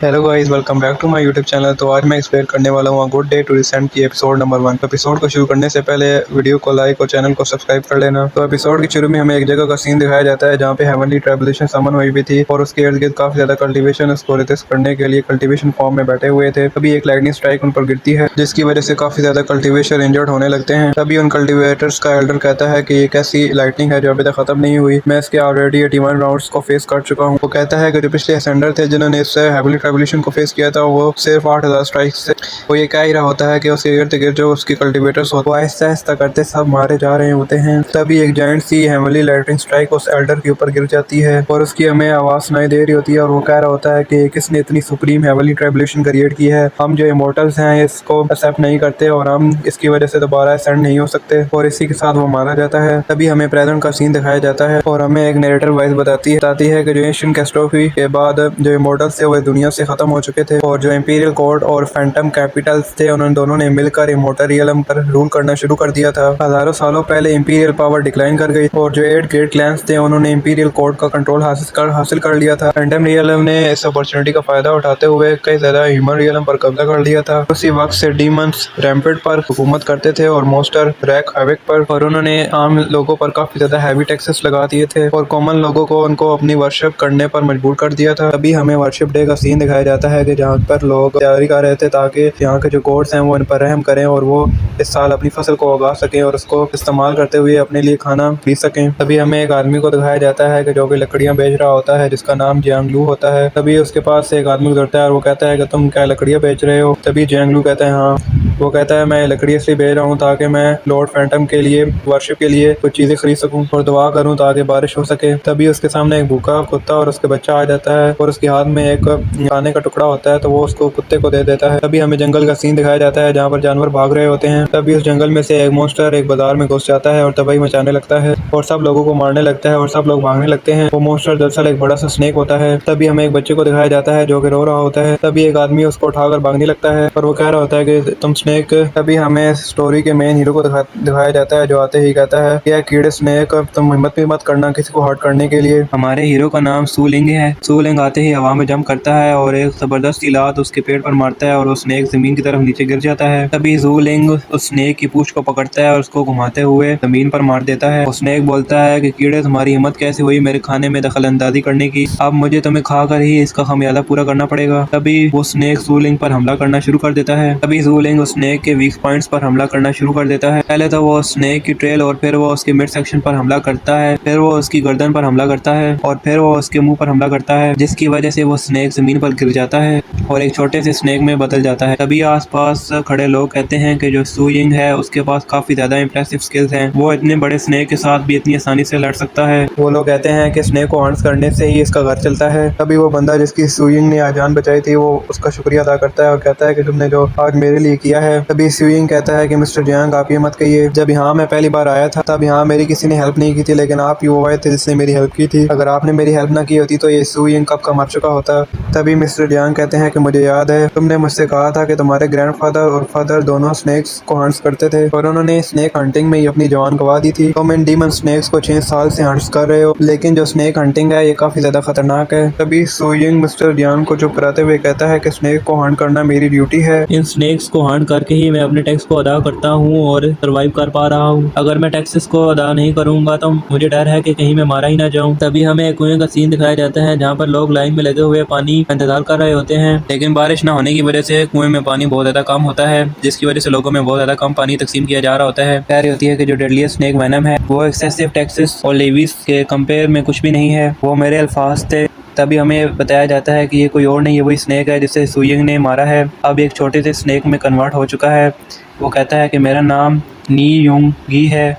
Hello guys, welcome back to my YouTube channel. तो आज मैं एक्सप्लेन करने वाला हूँ गुड डे टू रिसेंट की एपिसोड नंबर 1। तो एपिसोड को शुरू करने से पहले वीडियो को लाइक और चैनल को सब्सक्राइब कर लेना। तो एपिसोड के शुरू में हमें एक जगह का सीन दिखाया जाता है जहाँ पे हेवनली ट्रांसलेशन समन हुई भी थी और उसके इर्द गिर्द काफी ज्यादा कल्टीवेशन उसको रिसिस्ट करने के लिए कल्टीवेशन फॉर्म में बैठे हुए थे। तभी एक लाइटनिंग स्ट्राइक उन पर गिरती है जिसकी वजह से काफी ज्यादा कल्टीवेशन इंजर्ड होने लगते हैं। तभी उन कल्टीवेटर्स का एल्डर कहता है कि ये कैसी लाइटनिंग है जो अभी तक खत्म नहीं हुई, मैं इसके ऑलरेडी 81 राउंड्स को फेस कर चुका हूँ। वो कहता है कि जो पिछले असेंडर थे जिन्होंने इससे हेवनली ट्रांसलेशन को फेस किया था वो सिर्फ 8000 स्ट्राइक से वो ये कह ही रहा होता है कि उसके इर्द गिर्द जो उसकी कल्टीवेटर्स होते हैं वो आहिस्ता आहिस्ता करते सब मारे जा रहे होते हैं। तभी एक जायंट सी हेवनली लाइटनिंग स्ट्राइक उस एल्डर के ऊपर गिर जाती है और उसकी हमें आवाज सुनाई दे रही होती है और वो कह रहा होता है कि किसने इतनी सुप्रीम हेवनली ट्रांसलेशन क्रिएट की है, हम जो इमोर्टल्स हैं इसको एक्सेप्ट नहीं करते और हम इसकी वजह से दोबारा असेंड नहीं हो सकते। और इसी के साथ वो मारा जाता है। तभी हमें प्रेजेंट का सीन दिखाया जाता है और हमें एक नरेटर वॉइस बताती है कि जो एशियन कैस्ट्रोफी के बाद जो इमोर्टल्स थे वो दुनिया से खत्म हो चुके थे और जो इंपीरियल कोर्ट और फैंटम कैपिटल्स थे उन्होंने दोनों ने मिलकर इमोर्टल रियलम पर रूल करना शुरू कर दिया था। हजारों सालों पहले इंपीरियल पावर डिक्लाइन कर गई और जो 8 ग्रेट क्लैंस थे उन्होंने इंपीरियल कोर्ट का कंट्रोल हासिल कर लिया था। फैंटम रियलम ने इस अपॉर्चुनिटी का फायदा उठाते हुए कई ज्यादा ह्यूमन रियलम पर कब्जा कर लिया था। उसी वक्त से डीमंस रैम्पेड पर हुकूमत करते थे और मोस्टर रैक हैविक पर, और उन्होंने आम लोगों पर काफी ज्यादा हैवी टैक्सेस लगा दिए थे और कॉमन लोगों को उनको अपनी वर्शिप करने पर मजबूर कर दिया था। तभी हमें वर्शिप डे का सीन दिखाया जाता है कि जहाँ पर लोग तैयारी कर रहे थे ताकि यहाँ के जो गॉड्स हैं वो इन पर रहम करें और वो इस साल अपनी फसल को उगा सकें और उसको इस्तेमाल करते हुए अपने लिए खाना खरीद सकें। तभी हमें एक आदमी को दिखाया जाता है कि जो कि लकड़ियाँ बेच रहा होता है जिसका नाम जियांगलू होता है। तभी उसके पास से एक आदमी गुजरता है और वो कहता है कि तुम क्या लकड़ियाँ बेच रहे हो? तभी जियांगलू कहता है हाँ। वो कहता है मैं लकड़ी इसलिए बेच रहा हूँ ताकि मैं लॉर्ड फैंटम के लिए वर्शिप के लिए कुछ चीजें खरीद सकूं और दुआ करूं ताकि बारिश हो सके। तभी उसके सामने एक भूखा कुत्ता और उसके बच्चा आ जाता है और उसके हाथ में एक खाने का टुकड़ा होता है तो वो उसको कुत्ते को दे देता है। तभी हमें जंगल का सीन दिखाया जाता है जहाँ पर जानवर भाग रहे होते हैं। तभी उस जंगल में से एक मॉन्स्टर एक बाजार में घुस जाता है और तबाही मचाने लगता है और सब लोगों को मारने लगता है और सब लोग भागने लगते हैं। वो मॉन्स्टर दरअसल एक बड़ा सा स्नेक होता है। तभी हमें एक बच्चे को दिखाया जाता है जो कि रो रहा होता है। तभी एक आदमी उसको उठाकर भागने लगता है और वो कह रहा होता है कि तुम स्नेक। तभी हमें स्टोरी के मेन हीरो को दिखाया जाता है जो आते ही कहता है कि कीड़े स्नेक तुम हिम्मत भी मत करना किसी को हर्ट करने के लिए। हमारे हीरो का नाम सूलिंग है। सूलिंग आते ही हवा में जंप करता है और एक जबरदस्त लात उसके पेट पर मारता है और वो स्नेक जमीन की तरफ नीचे गिर जाता है। तभी सूलिंग उस स्नेक की पूंछ को पकड़ता है और उसको घुमाते हुए जमीन पर मार देता है। स्नेक बोलता है कि कीड़े तुम्हारी हिम्मत कैसे हुई मेरे खाने में दखल अंदाजी करने की, अब मुझे तुम्हें खाकर ही इसका खमियाजा पूरा करना पड़ेगा। तभी वो स्नेक सूलिंग पर हमला करना शुरू कर देता है। तभी सूलिंग उस स्नेक के वीक पॉइंट्स पर हमला करना शुरू कर देता है। पहले तो वो स्नेक की ट्रेल और फिर वो उसके मिड सेक्शन पर हमला करता है, फिर वो उसकी गर्दन पर हमला करता है और फिर वो उसके मुंह पर हमला करता है जिसकी वजह से वो स्नेक जमीन पर गिर जाता है और एक छोटे से स्नेक में बदल जाता है। तभी आसपास खड़े लोग कहते हैं कि जो सूइंग है उसके पास काफी ज्यादा इंप्रेसिव स्किल्स हैं, वो इतने बड़े स्नेक के साथ भी इतनी आसानी से लड़ सकता है। वो लोग कहते हैं कि स्नेक को हंट करने से ही इसका घर चलता है। तभी वो बंदा जिसकी सूइंग ने आज जान बचाई थी वो उसका शुक्रिया अदा करता है और कहता है कि तुमने जो आज मेरे लिए किया है। तभी सूइंग कहता है कि मिस्टर जियांग आप ये मत कहिए, जब यहाँ मैं पहली बार आया था तब यहाँ मेरी किसी ने हेल्प नहीं की थी लेकिन आप ही वो आए थे जिसने मेरी हेल्प की थी, अगर आपने मेरी हेल्प ना की होती तो ये सूइंग कब का मर चुका होता। तभी मिस्टर जियांग कहते हैं कि मुझे याद है तुमने मुझसे कहा था कि तुम्हारे ग्रैंडफादर और फादर दोनों स्नेक्स को हंट्स करते थे और उन्होंने स्नेक हंटिंग में ही अपनी जान गवा दी थी। तुम इन डीमन स्नेक्स को 6 साल से हंट्स कर रहे हो लेकिन जो स्नेक हंटिंग है ये काफी ज्यादा खतरनाक है। तभी सूइंग मिस्टर जियांग को चुप कराते हुए कहता है कि स्नेक को हंट करना मेरी ड्यूटी है, इन स्नेक्स को हंट करके ही मैं अपने टैक्स को अदा करता हूँ और सर्वाइव कर पा रहा हूँ, अगर मैं टैक्सेस को अदा नहीं करूंगा तो मुझे डर है कि कहीं मैं मारा ही ना जाऊं। तभी हमें एक कुएं का सीन दिखाया जाता है जहाँ पर लोग लाइन में लगे हुए पानी का इंतजार कर रहे होते हैं लेकिन बारिश न होने की वजह से कुएं में पानी बहुत ज्यादा कम होता है जिसकी वजह से लोगों में बहुत ज्यादा कम पानी तकसीम किया जा रहा होता है। कह रही होती है कि जो डेडलीस्ट स्नेक वेनम है वो एक्सेसिव टैक्सेस और लेवीज के कंपेयर में कुछ भी नहीं है, वो मेरे अल्फाज थे। तभी हमें बताया जाता है कि ये कोई और नहीं है, वही स्नेक है जिसे सूइंग ने मारा है, अब एक छोटे से स्नेक में कन्वर्ट हो चुका है। वो कहता है कि मेरा नाम नी यूंग गी है।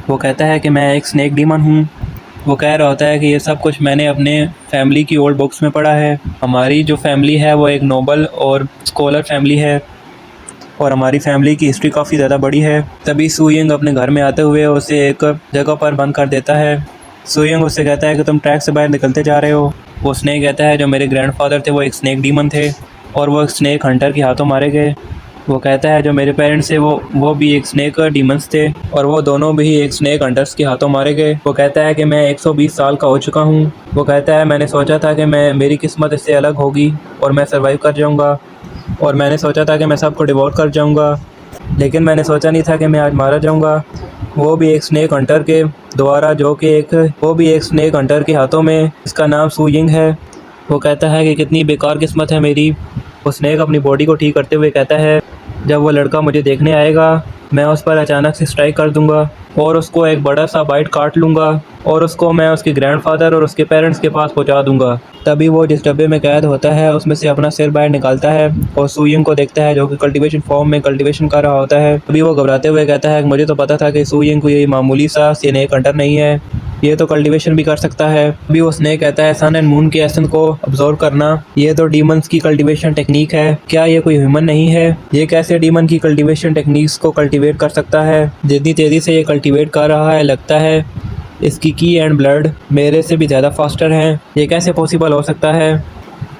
वो कहता है कि मैं एक स्नेक डीमन हूँ। वो कह रहा होता है कि ये सब कुछ मैंने अपने फैमिली की ओल्ड बुक्स में पढ़ा है, हमारी जो फैमिली है वो एक नोबल और स्कॉलर फैमिली है और हमारी फैमिली की हिस्ट्री काफ़ी ज़्यादा बड़ी है। तभी सूइंग अपने घर में आते हुए उसे एक जगह पर बंद कर देता है। सूइंग उससे कहता है कि तुम ट्रैक से बाहर निकलते जा रहे हो। वो स्नेक कहता है जो मेरे ग्रैंडफादर थे वो एक स्नेक डीमन थे और वो एक स्नेक हंटर के हाथों मारे गए। वो कहता है जो मेरे पेरेंट्स थे वो भी एक स्नेक डीमंस थे और वो दोनों भी एक स्नेक हंटर्स के हाथों मारे गए। वो कहता है कि मैं 120 साल का हो चुका हूँ। वो कहता है मैंने सोचा था कि मेरी किस्मत इससे अलग होगी और मैं सर्वाइव कर जाऊँगा, और मैंने सोचा था कि मैं सबको डिवोर कर जाऊँगा, लेकिन मैंने सोचा नहीं था कि मैं आज मारा जाऊँगा, वो भी एक स्नेक हंटर के द्वारा, वो भी एक स्नेक हंटर के हाथों में। इसका नाम सू यिंग है। वो कहता है कि कितनी बेकार किस्मत है मेरी। वो स्नेक अपनी बॉडी को ठीक करते हुए कहता है जब वो लड़का मुझे देखने आएगा मैं उस पर अचानक से स्ट्राइक कर दूंगा और उसको एक बड़ा सा बाइट काट लूँगा और उसको मैं उसके ग्रैंडफादर और उसके पेरेंट्स के पास पहुंचा दूंगा। तभी वो जिस डब्बे में कैद होता है उसमें से अपना सिर बाहर निकालता है और सू यिंग को देखता है जो कि कल्टीवेशन फॉर्म में कल्टीवेशन कर रहा होता है। तभी वो घबराते हुए कहता है मुझे तो पता था कि सू यिंग कोई मामूली सा स्नेक हंटर नहीं है, ये तो कल्टीवेशन भी कर सकता है। अभी वो स्नेक कहता है सन एंड मून के एसेंस को अब्जॉर्व करना ये तो डीमंस की कल्टीवेशन टेक्निक है, क्या ये कोई ह्यूमन नहीं है? ये कैसे डीमन की कल्टीवेशन टेक्निक्स को कल्टीवेट कर सकता है? जितनी तेज़ी से ये कल्टीवेट कर रहा है लगता है इसकी की एंड ब्लड मेरे से भी ज़्यादा फास्टर हैं। ये कैसे पॉसिबल हो सकता है?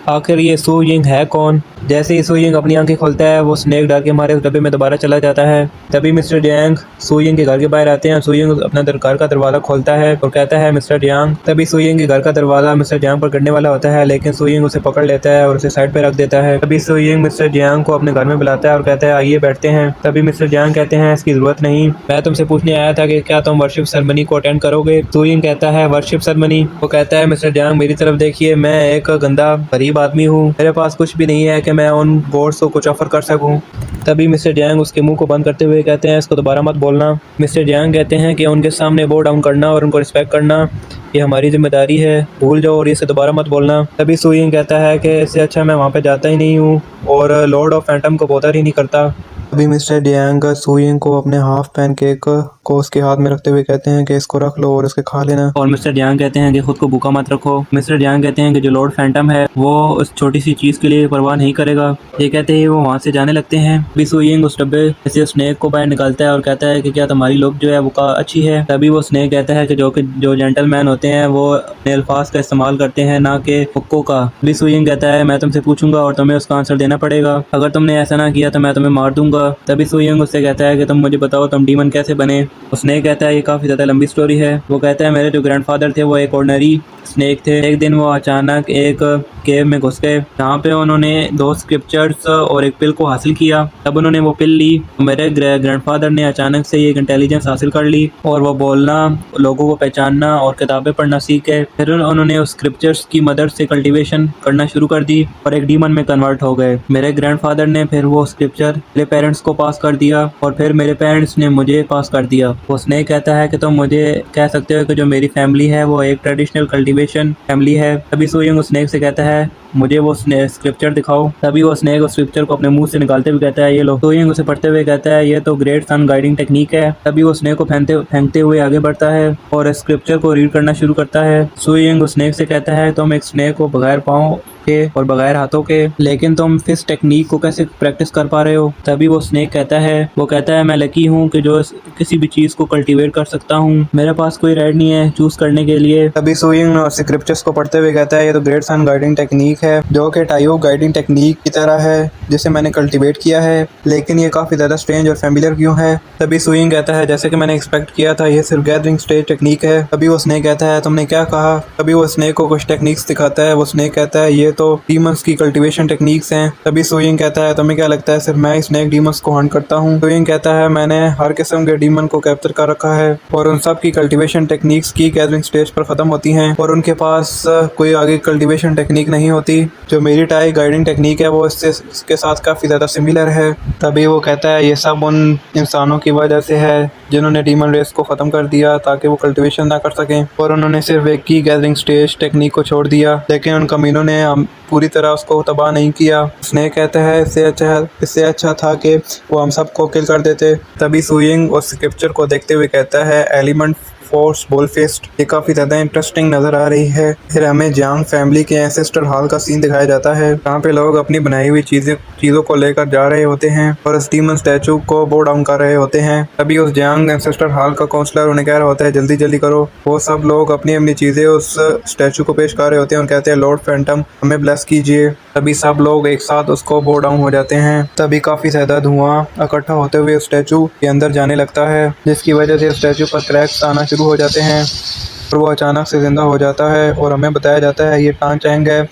आखिर ये सू यिंग है कौन? जैसे ही सू यिंग अपनी आंखें खोलता है वो स्नेक डर के मारे उस डब्बे में दोबारा चला जाता है। तभी मिस्टर जियांग सू यिंग के घर के बाहर आते हैं। सू यिंग अपना घर का दरवाज़ा खोलता है और कहता है मिस्टर जियांग। तभी सू यिंग के घर का दरवाज़ा मिस्टर जियांग पर गिरने वाला होता है, लेकिन सू यिंग उसे पकड़ लेता है और उसे साइड पर रख देता है। तभी सू यिंग मिस्टर जियांग को अपने घर में बुलाता है और कहता है आइए बैठते हैं। तभी मिस्टर जियांग कहते हैं इसकी ज़रूरत नहीं, मैं तुमसे पूछने आया था कि क्या तुम वर्शिप सेरेमनी को अटेंड करोगे? सू यिंग कहता है वर्शिप सेरेमनी? वो कहता है मिस्टर जियांग मेरी तरफ देखिए, मैं एक गंदा गरीब आदमी हूँ, मेरे पास कुछ भी नहीं है कि मैं उन बोर्ड्स को कुछ ऑफर कर सकूं। तभी मिस्टर जियांग उसके मुंह को बंद करते हुए कहते हैं इसको दोबारा मत बोलना। मिस्टर जियांग कहते हैं कि उनके सामने बो डाउन करना और उनको रिस्पेक्ट करना ये हमारी जिम्मेदारी है, भूल जाओ और इसे दोबारा मत बोलना। तभी सू यिंग कहता है कि इससे अच्छा मैं वहाँ पे जाता ही नहीं हूँ और लॉर्ड ऑफ फैंटम को बोधर ही नहीं करता। अभी मिस्टर जियांग सू यिंग को अपने हाफ पैन केक को उसके हाथ में रखते हुए कहते हैं कि इसको रख लो और इसके खा लेना। और मिस्टर जियांग कहते हैं कि खुद को भूखा मत रखो। मिस्टर जियांग कहते हैं कि जो लॉर्ड फैंटम है वो उस छोटी सी चीज़ के लिए परवाह नहीं करेगा। ये कहते ही वो वहाँ से जाने लगते हैं। अभी सू यिंग उस डब्बे से स्नेक को बाहर निकालता है और कहता है कि क्या तुम्हारी लुक जो है वो अच्छी है? तभी वो स्नेक कहता है कि जो जेंटलमैन होते हैं वो अपने अल्फाज का इस्तेमाल करते हैं ना कि हुक्कों का। अभी सू यिंग कहता है मैं तुमसे पूछूंगा और तुम्हें उसका आंसर देना पड़ेगा, अगर तुमने ऐसा ना किया तो मैं तुम्हें मार दूंगा। तभी सू यिंग उससे कहता है कि तुम मुझे बताओ तुम डीमन कैसे बने? उसने कहता है ये काफ़ी ज़्यादा लंबी स्टोरी है। वो कहता है मेरे जो ग्रैंडफादर थे वो एक ऑर्डिनरी स्नेक थे। एक दिन वो अचानक एक केव में घुस गए जहाँ पे उन्होंने 2 स्क्रिप्चर्स और एक पिल को हासिल किया। तब उन्होंने वो पिल ली, मेरे ग्रैंडफादर ने अचानक से एक इंटेलिजेंस हासिल कर ली और वो बोलना, लोगों को पहचानना और किताबें पढ़ना सीख गए। फिर उन्होंने उस स्क्रिप्चर्स की मदद से कल्टीवेशन करना शुरू कर दी और एक डीमन में कन्वर्ट हो गए। मेरे ग्रैंडफादर ने फिर वो स्क्रिप्चर मेरे पेरेंट्स को पास कर दिया और फिर मेरे पेरेंट्स ने मुझे पास कर दिया। वो स्नेक कहता है कि तुम मुझे कह सकते हो कि जो मेरी फैमिली है वो एक ट्रेडिशनल कल्टीवेशन फैमिली है। तभी सू यिंग उस स्नेक से कहता है मुझे वो स्क्रिप्चर दिखाओ। तभी वो स्नेक उस स्क्रिप्चर को अपने मुंह से निकालते हुए कहता है ये लो। सू यिंग उसे पढ़ते हुए कहता है ये तो ग्रेट सन गाइडिंग टेक्निक है। तभी वो स्नेक को फेंकते हुए आगे बढ़ता है और स्क्रिप्चर को रीड करना शुरू करता है। सू यिंग उस स्नेक से कहता है तुम एक स्नेक को बगैर पाँव के और बगैर हाथों के, लेकिन तुम फिश टेक्निक को कैसे प्रैक्टिस कर पा रहे हो? तभी वो स्नेक कहता है मैं लकी हूँ कि जो किसी भी चीज़ को कल्टीवेट कर सकता हूँ, मेरे पास कोई राइड नहीं है चूज करने के लिए। तभी सू यिंग स्क्रिप्चर्स को पढ़ते हुए कहता है ये तो ग्रेट सन गाइडिंग टेक्निक है जो कि टाइयो गाइडिंग टेक्निक की तरह है जिसे मैंने कल्टीवेट किया है, लेकिन ये काफ़ी ज़्यादा स्ट्रेंज और फैमिलियर क्यों है? तभी सू यिंग कहता है जैसे कि मैंने एक्सपेक्ट किया था, ये सिर्फ गैदरिंग स्टेज टेक्निक है। तभी वो स्नेक कहता है तुमने क्या कहा? तभी वो स्नेक को कुछ टेक्निक्स दिखाता है। वो स्नेक कहता है ये तो डीमंस की कल्टीवेशन टेक्निक्स हैं। तभी सू यिंग कहता है तुम्हें क्या लगता है सिर्फ मैं स्नेक डीमंस को हंट करता हूँ? सू यिंग कहता है मैंने हर किस्म के डीमन को कैप्चर कर रखा है और उन सब की कल्टीवेशन टेक्निक्स की गैदरिंग स्टेज पर ख़त्म होती हैं और उनके पास कोई आगे कल्टीवेशन टेक्निक नहीं होती। जो मेरी टाई गाइडिंग टेक्निक है वो इसके साथ काफ़ी ज़्यादा सिमिलर है। तभी वो कहता है ये सब उन इंसानों की वजह से है जिन्होंने डीमन रेस को ख़त्म कर दिया ताकि वो कल्टीवेशन ना कर सकें और उन्होंने सिर्फ एक की गैदरिंग स्टेज टेक्निक को छोड़ दिया, लेकिन उन कमीनों ने पूरी तरह उसको तबाह नहीं किया। स्नेक कहता है इससे अच्छा था कि वो हम सबको किल कर देते। तभी सू यिंग उस स्क्रिप्चर को देखते हुए कहता है एलिमेंट फोर्स बुलफिस्ट, ये काफी ज्यादा इंटरेस्टिंग नजर आ रही है। फिर हमें जियांग फैमिली के एंसेस्टर हॉल का सीन दिखाया जाता है, जहाँ पे लोग अपनी बनाई हुई चीजों को लेकर जा रहे होते हैं और उस डीमन स्टैचू को बो डाउन कर रहे होते हैं। तभी उस जियांग एंसेस्टर हॉल का काउंसलर उन्हें कह रहा होता है जल्दी जल्दी करो। वो सब लोग अपनी अपनी चीजें उस स्टैचू को पेश कर रहे होते हैं और कहते हैं लॉर्ड फैंटम हमें ब्लेस कीजिए। तभी सब लोग एक साथ उसको बो डाउन हो जाते हैं। तभी काफी ज्यादा धुआं इकट्ठा होते हुए स्टैचू के अंदर जाने लगता है, जिसकी वजह से स्टैचू पर क्रैक्स आना शुरू हो जाते हैं और वो अचानक से जिंदा हो जाता है। और हमें बताया जाता है ये टान चैंग है,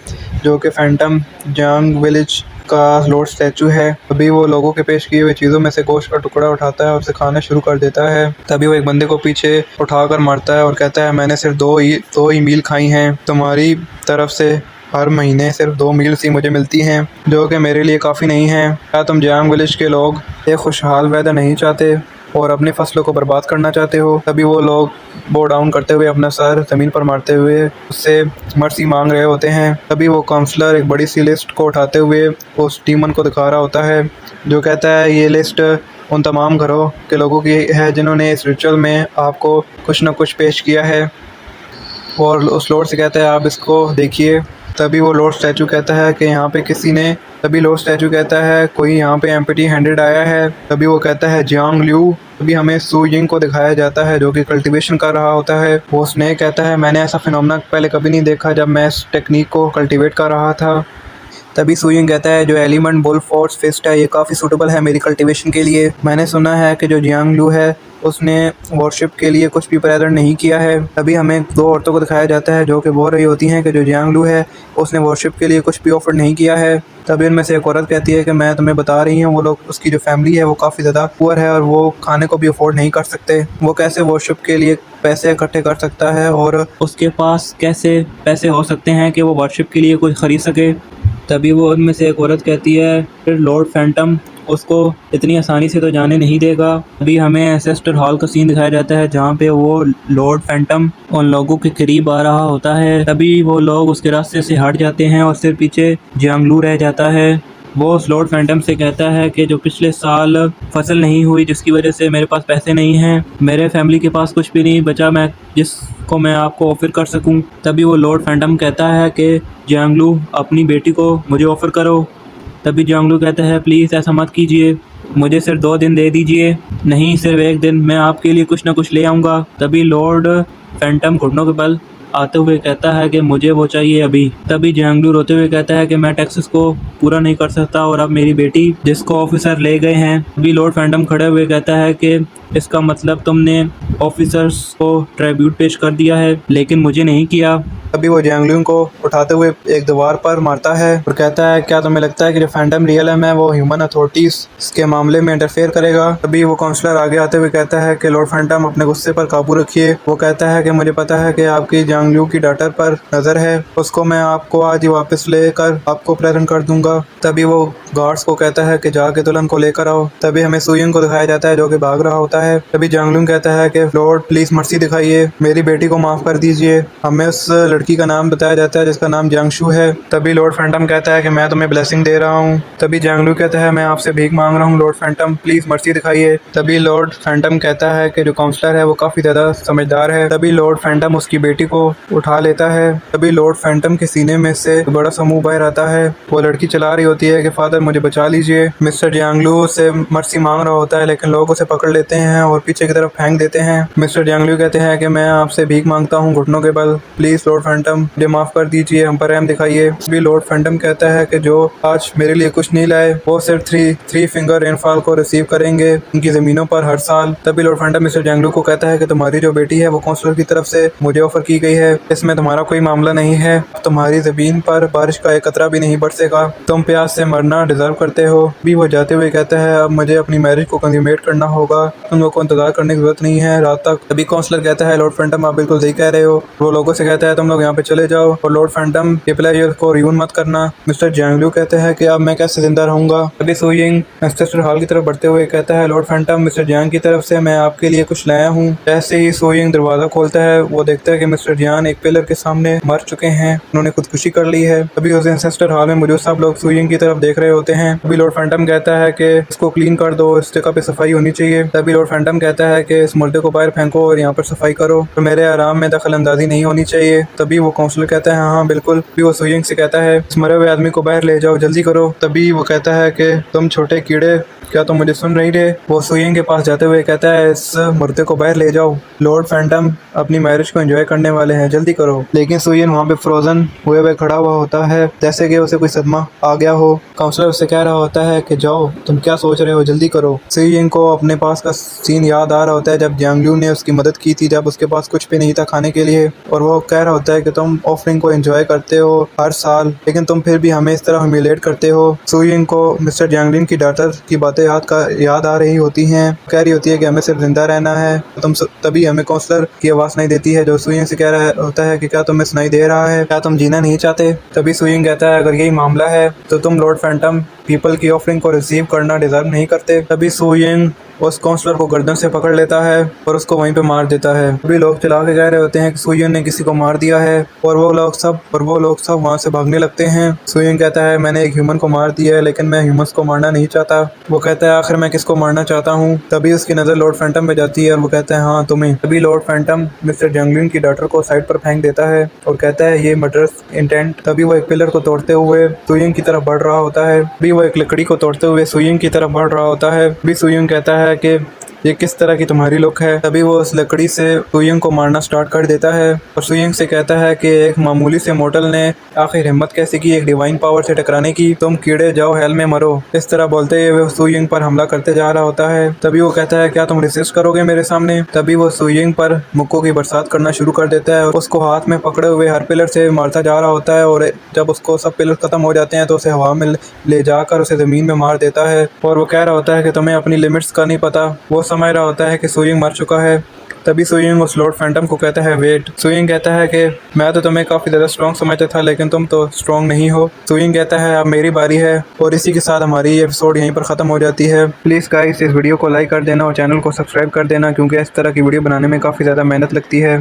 जो कि फैंटम जियांग विलेज का लॉर्ड स्टैचू है। तभी वो लोगों के पेश किए हुए चीज़ों में से गोश्त का टुकड़ा उठाता है और उसे खाना शुरू कर देता है। तभी वो एक बंदे को पीछे उठाकर मारता है और कहता है मैंने सिर्फ दो ही मील खाई हैं, तुम्हारी तरफ से हर महीने सिर्फ 2 मील सी मुझे मिलती हैं, जो कि मेरे लिए काफ़ी नहीं है। क्या तुम जियांग विलेज के लोग एक खुशहाल वेदर नहीं चाहते और अपनी फसलों को बर्बाद करना चाहते हो? तभी वो लोग बो डाउन करते हुए अपना सर ज़मीन पर मारते हुए उससे मर्सी मांग रहे होते हैं। तभी वो काउंसलर एक बड़ी सी लिस्ट को उठाते हुए उस डीमन को दिखा रहा होता है, जो कहता है ये लिस्ट उन तमाम घरों के लोगों की है जिन्होंने इस रिचुअल में आपको कुछ न कुछ पेश किया है। और उस लॉर्ड से कहता है आप इसको देखिए। तभी वो लॉर्ड स्टैचू कहता है कि यहाँ पे किसी ने तभी लॉर्ड स्टैचू कहता है कोई यहाँ पे एम्प्टी हैंडेड आया है। तभी वो कहता है जियांग ल्यू। तभी हमें सू यिंग को दिखाया जाता है जो कि कल्टीवेशन कर रहा होता है। वो स्नेक कहता है मैंने ऐसा फिनोमेना पहले कभी नहीं देखा जब मैं इस टेक्निक को कल्टीवेट कर रहा था। तभी सुयिंग कहता है जो एलिमेंट बुल फोर्स फिस्ट है ये काफ़ी सूटेबल है मेरी कल्टीवेशन के लिए। मैंने सुना है कि जो जियांग लू है उसने वॉरशिप के लिए कुछ भी प्रेजेंट नहीं किया है। तभी हमें 2 औरतों को दिखाया जाता है जो कि बोल रही होती हैं कि जो जियांग लू है उसने वॉरशिप के लिए कुछ भी ऑफर नहीं किया है। तभी उनमें से एक औरत कहती है कि मैं तुम्हें बता रही हूँ वो लोग उसकी जो फैमिली है वो काफ़ी ज़्यादा पुअर है और वो खाने को भी अफोर्ड नहीं कर सकते। वो कैसे वॉरशिप के लिए पैसे इकट्ठे कर सकता है और उसके पास कैसे पैसे हो सकते हैं कि वो वॉरशिप के लिए कुछ खरीद सके। तभी वो उनमें से एक औरत कहती है फिर लॉर्ड फैंटम उसको इतनी आसानी से तो जाने नहीं देगा। अभी हमें एंसेस्टर हॉल का सीन दिखाया जाता है जहाँ पे वो लॉर्ड फैंटम उन लोगों के करीब आ रहा होता है। तभी वो लोग उसके रास्ते से हट जाते हैं और सिर्फ पीछे जियांग लू रह जाता है। वो उस लॉर्ड फैंटम से कहता है कि जो पिछले साल फसल नहीं हुई जिसकी वजह से मेरे पास पैसे नहीं हैं, मेरे फैमिली के पास कुछ भी नहीं बचा मैं जिसको मैं आपको ऑफ़र कर सकूं। तभी वो लॉर्ड फैंटम कहता है कि जियांग लू अपनी बेटी को मुझे ऑफ़र करो। तभी जियांग लू कहता है प्लीज़ ऐसा मत कीजिए, मुझे सिर्फ 2 दिन दे दीजिए, नहीं सिर्फ 1 दिन, मैं आपके लिए कुछ ना कुछ ले आऊँगा। तभी लॉर्ड फैंटम घुटनों के बल आते हुए कहता है कि मुझे वो चाहिए अभी। तभी जियांग लू रोते हुए कहता है कि मैं टैक्सेस को पूरा नहीं कर सकता और अब मेरी बेटी जिसको ऑफिसर ले गए हैं। तभी लॉर्ड फैंटम खड़े हुए कहता है कि इसका मतलब तुमने ऑफिसर्स को ट्रिब्यूट पेश कर दिया है लेकिन मुझे नहीं किया। तभी वो जियांग लू को उठाते हुए एक दीवार पर मारता है और कहता है क्या तुम्हें लगता है कि जो फैंटम रियलम है वो ह्यूमन अथॉरिटीज के मामले में इंटरफेयर करेगा? तभी वो काउंसलर आगे आते हुए कहता है कि लॉर्ड फैंटम अपने गुस्से पर काबू रखिए। वो कहता है कि मुझे पता है कि आपकी जियांग लू की डॉटर पर नजर है, उसको मैं आपको आज ही वापस लेकर आपको प्रेजेंट कर दूंगा। तभी वो गार्ड्स को कहता है कि जाके दुल्हन को लेकर आओ। तभी हमें सुयिंग को दिखाया जाता है जो कि भाग रहा होता है। तभी जियांग लू कहता है कि लॉर्ड प्लीज मर्सी दिखाइए, मेरी बेटी को माफ कर दीजिए। हमें उस लड़की का नाम बताया जाता है जिसका नाम जियांगशु है। तभी लॉर्ड फैंटम कहता है कि मैं तुम्हें ब्लेसिंग दे रहा हूँ। तभी जियांग लू कहता है मैं आपसे भीख मांग रहा हूँ लॉर्ड फैंटम, प्लीज मर्सी दिखाइए। तभी लॉर्ड फैंटम कहता है कि जो काउंसलर है वो काफी ज्यादा समझदार है। तभी लॉर्ड फैंटम उसकी बेटी को उठा लेता है। तभी लॉर्ड फैंटम के सीने में से एक बड़ा सा मुंह बाहर आता है। वो लड़की चला रही होती है कि फादर मुझे बचा लीजिए। मिस्टर जियांग लू से मर्सी मांग रहा होता है लेकिन लोग उसे पकड़ लेते हैं और पीछे की तरफ फेंक देते हैं। मिस्टर जियांग लू कहते हैं कि मैं आपसे भीख मांगता हूँ घुटनों के बल, प्लीज लॉर्ड फैंटम मुझे माफ कर दीजिए, हम पर रहम दिखाइए। भी लॉर्ड फैंटम कहता है कि जो आज मेरे लिए कुछ नहीं लाए वो सिर्फ थ्री फिंगर रेनफॉल को रिसीव करेंगे उनकी जमीनों पर हर साल। तभी लॉर्ड फैंटम मिस्टर जियांग लू को कहता है कि तुम्हारी जो बेटी है वो काउंसलर की तरफ से मुझे ऑफर की गई है, इसमें तुम्हारा कोई मामला नहीं है, तुम्हारी जमीन पर बारिश का एक कतरा भी नहीं बरसेगा, तुम प्यास से मरना डिजर्व करते हो। भी वो जाते हुए कहता है अब मुझे अपनी मैरिज को कंज्यूमेट करना होगा, तुम लोग को इंतजार करने की जरूरत नहीं है रात तक। तभी काउंसलर कहता है लॉर्ड फैंटम आप बिल्कुल सही कह रहे हो। वो लोगों से कहता है तुम लोग यहाँ पे चले जाओ और लॉर्ड फैंटम के प्लेयर को रियून मत करना। मिस्टर जियांग लू कहते हैं कि अब मैं कैसे जिंदा रहूंगा। तभी सुयिंग एंसेस्टर हॉल की तरफ बढ़ते हुए कहता है लॉर्ड फैंटम मिस्टर जियांग की तरफ से मैं आपके लिए कुछ लाया हूँ। जैसे ही सुयिंग दरवाजा खोलता है वो देखता है कि मिस्टर जियांग एक पिलर के सामने मर चुके हैं, उन्होंने खुदकुशी कर ली है। तभी उस एंसेस्टर हॉल में मौजूद सब लोग सुयिंग की तरफ देख रहे होते हैं। तभी लॉर्ड फैंटम कहता है कि इसको क्लीन कर दो, इस जगह पे सफाई होनी चाहिए। तभी लॉर्ड फैंटम कहता है कि इस मुर्दे को बाहर फेंको और यहाँ पर सफाई करो, तो मेरे आराम में दखल अंदाजी नहीं होनी चाहिए। तभी वो काउंसलर कहता है हाँ हाँ बिल्कुल। भी वो सुइंग से कहता है इस मरे हुए आदमी को बाहर ले जाओ, जल्दी करो। तभी वो कहता है कि तुम छोटे कीड़े, क्या तुम मुझे सुन नहीं रहे? वो सुइंग के पास जाते हुए कहता है इस मुर्दे को बाहर ले जाओ, लॉर्ड फैंटम अपनी मैरिज को एंजॉय करने वाले हैं, जल्दी करो। लेकिन सुइंग वहाँ पे फ्रोजन हुए खड़ा हुआ होता है, जैसे कि उसे कोई सदमा आ गया हो। काउंसलर उससे कह रहा होता है कि जाओ, तुम क्या सोच रहे हो, जल्दी करो। सुइंग को अपने पास का सीन याद आ रहा होता है जब जियांग लियू ने उसकी मदद की थी, जब उसके पास कुछ भी नहीं था खाने के लिए, और वो कह रहा होता है कि तुम ऑफरिंग को एंजॉय करते हो हर साल, लेकिन तुम फिर भी हमें इस तरह ह्यूमिलेट करते हो। सुइंग को मिस्टर जियांग लियू की डॉटर की बातें याद आ रही होती हैं। कह रही होती है कि हमें सिर्फ जिंदा रहना है। तभी हमें काउंसलर की आवाज़ नहीं देती है जो सुइंग से कह रहा होता है कि क्या तुम्हें सुनाई दे रहा है, क्या तुम जीना नहीं चाहते? तभी सुइंग कहता है अगर यही मामला है तो तुम लॉर्ड फैंटम पीपल की ऑफरिंग को रिसीव करना डिजर्व नहीं करते। तभी सुइंग उस काउंसलर को गर्दन से पकड़ लेता है और उसको वहीं पे मार देता है। सभी लोग चला के कह रहे होते हैं कि सुइंग ने किसी को मार दिया है, और वो लोग सब वहाँ से भागने लगते हैं। सुइंग कहता है मैंने एक ह्यूमन को मार दिया है, लेकिन मैं ह्यूमंस को मारना नहीं चाहता। वो कहता है आखिर मैं किसको मारना चाहता हूँ? तभी उसकी नज़र लॉर्ड फैंटम पे जाती है और वो कहता है हाँ तुम्हें। तभी Lord Phantom mister Jiang Liu की डॉटर को साइड पर फेंक देता है और कहता है ये मर्डरस इंटेंट। तभी वो एक पिलर को तोड़ते हुए सुइंग की तरफ बढ़ रहा होता है। तभी वो एक लकड़ी को तोड़ते हुए सुइंग की तरफ बढ़ रहा होता है। तभी सुइंग कहता है कि ये किस तरह की तुम्हारी लुक है? तभी वो उस लकड़ी से सुइंग को मारना स्टार्ट कर देता है और सुइंग से कहता है कि एक मामूली से मोटल ने आखिर हिम्मत कैसे की एक डिवाइन पावर से टकराने की? तुम कीड़े जाओ हेल में मरो। इस तरह बोलते हुए वो सुइंग पर हमला करते जा रहा होता है। तभी वो कहता है क्या तुम रेसिस्ट करोगे मेरे सामने? तभी वो सुइंग पर मुक्कों की बरसात करना शुरू कर देता है और उसको हाथ में पकड़े हुए हर पिलर से मारता जा रहा होता है, और जब उसको सब पिलर खत्म हो जाते हैं तो उसे हवा में ले जाकर उसे जमीन में मार देता है। और वो कह रहा होता है कि तुम्हें अपनी लिमिट्स का नहीं पता। वो समझ रहा होता है कि सुइंग मर चुका है। तभी सुइंग उस लॉर्ड फैंटम को कहता है वेट। सुइंग कहता है कि मैं तो तुम्हें काफ़ी ज़्यादा स्ट्रॉन्ग समझता था, लेकिन तुम तो स्ट्रॉन्ग नहीं हो। सुइंग कहता है अब मेरी बारी है, और इसी के साथ हमारी ये एपिसोड यहीं पर ख़त्म हो जाती है। प्लीज़ गाइस इस वीडियो को लाइक कर देना और चैनल को सब्सक्राइब कर देना, क्योंकि इस तरह की वीडियो बनाने में काफ़ी ज़्यादा मेहनत लगती है।